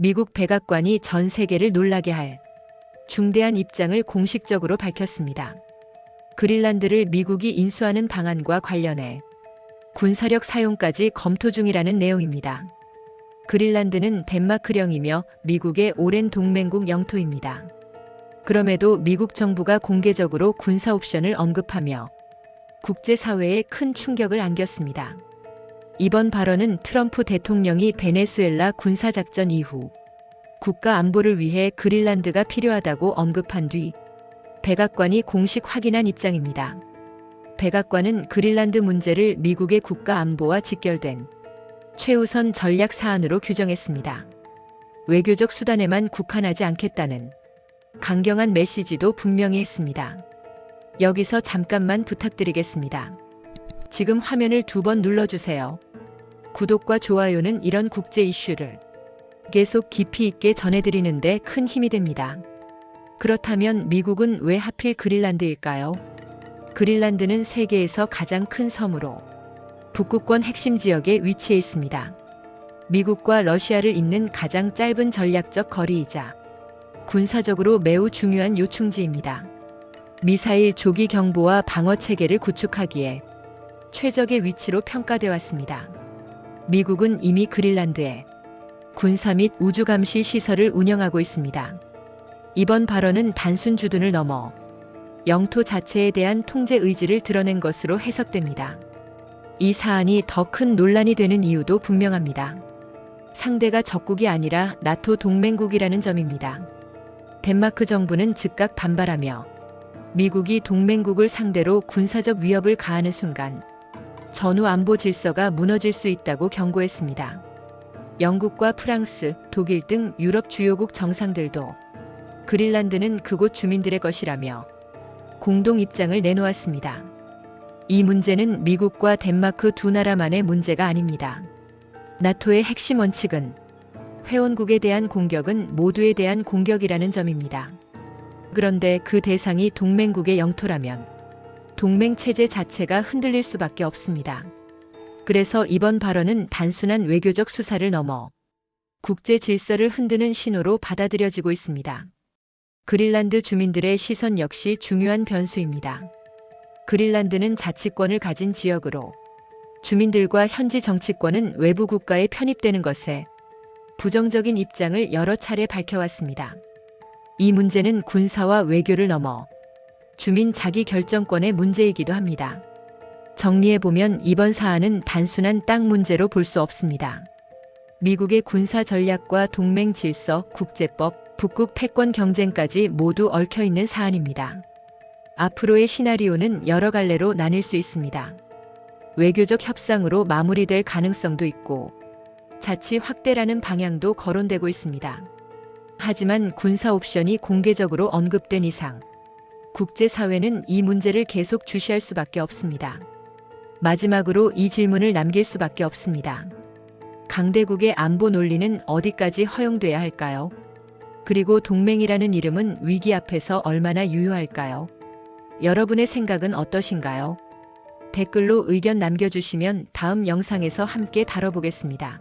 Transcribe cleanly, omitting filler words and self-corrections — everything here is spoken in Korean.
미국 백악관이 전 세계를 놀라게 할 중대한 입장을 공식적으로 밝혔습니다. 그린란드를 미국이 인수하는 방안과 관련해 군사력 사용까지 검토 중이라는 내용입니다. 그린란드는 덴마크령이며 미국의 오랜 동맹국 영토입니다. 그럼에도 미국 정부가 공개적으로 군사 옵션을 언급하며 국제사회에 큰 충격을 안겼습니다. 이번 발언은 트럼프 대통령이 베네수엘라 군사작전 이후 국가 안보를 위해 그린란드가 필요하다고 언급한 뒤 백악관이 공식 확인한 입장입니다. 백악관은 그린란드 문제를 미국의 국가 안보와 직결된 최우선 전략 사안으로 규정했습니다. 외교적 수단에만 국한하지 않겠다는 강경한 메시지도 분명히 했습니다. 여기서 잠깐만 부탁드리겠습니다. 지금 화면을 2번 눌러주세요. 구독과 좋아요는 이런 국제 이슈를 계속 깊이 있게 전해드리는데 큰 힘이 됩니다. 그렇다면 미국은 왜 하필 그린란드일까요? 그린란드는 세계에서 가장 큰 섬으로 북극권 핵심 지역에 위치해 있습니다. 미국과 러시아를 잇는 가장 짧은 전략적 거리이자 군사적으로 매우 중요한 요충지입니다. 미사일 조기 경보와 방어 체계를 구축하기에 최적의 위치로 평가돼 왔습니다. 미국은 이미 그린란드에 군사 및 우주 감시 시설을 운영하고 있습니다. 이번 발언은 단순 주둔을 넘어 영토 자체에 대한 통제 의지를 드러낸 것으로 해석됩니다. 이 사안이 더 큰 논란이 되는 이유도 분명합니다. 상대가 적국이 아니라 나토 동맹국이라는 점입니다. 덴마크 정부는 즉각 반발하며 미국이 동맹국을 상대로 군사적 위협을 가하는 순간 전후 안보 질서가 무너질 수 있다고 경고했습니다. 영국과 프랑스, 독일 등 유럽 주요국 정상들도 그린란드는 그곳 주민들의 것이라며 공동 입장을 내놓았습니다. 이 문제는 미국과 덴마크 두 나라만의 문제가 아닙니다. 나토의 핵심 원칙은 회원국에 대한 공격은 모두에 대한 공격이라는 점입니다. 그런데 그 대상이 동맹국의 영토라면 동맹 체제 자체가 흔들릴 수밖에 없습니다. 그래서 이번 발언은 단순한 외교적 수사를 넘어 국제 질서를 흔드는 신호로 받아들여지고 있습니다. 그린란드 주민들의 시선 역시 중요한 변수입니다. 그린란드는 자치권을 가진 지역으로 주민들과 현지 정치권은 외부 국가에 편입되는 것에 부정적인 입장을 여러 차례 밝혀왔습니다. 이 문제는 군사와 외교를 넘어 주민 자기 결정권의 문제이기도 합니다. 정리해보면 이번 사안은 단순한 땅 문제로 볼 수 없습니다. 미국의 군사 전략과 동맹 질서, 국제법, 북극 패권 경쟁까지 모두 얽혀있는 사안입니다. 앞으로의 시나리오는 여러 갈래로 나뉠 수 있습니다. 외교적 협상으로 마무리될 가능성도 있고 자치 확대라는 방향도 거론되고 있습니다. 하지만 군사 옵션이 공개적으로 언급된 이상 국제사회는 이 문제를 계속 주시할 수밖에 없습니다. 마지막으로 이 질문을 남길 수밖에 없습니다. 강대국의 안보 논리는 어디까지 허용돼야 할까요? 그리고 동맹이라는 이름은 위기 앞에서 얼마나 유효할까요? 여러분의 생각은 어떠신가요? 댓글로 의견 남겨주시면 다음 영상에서 함께 다뤄보겠습니다.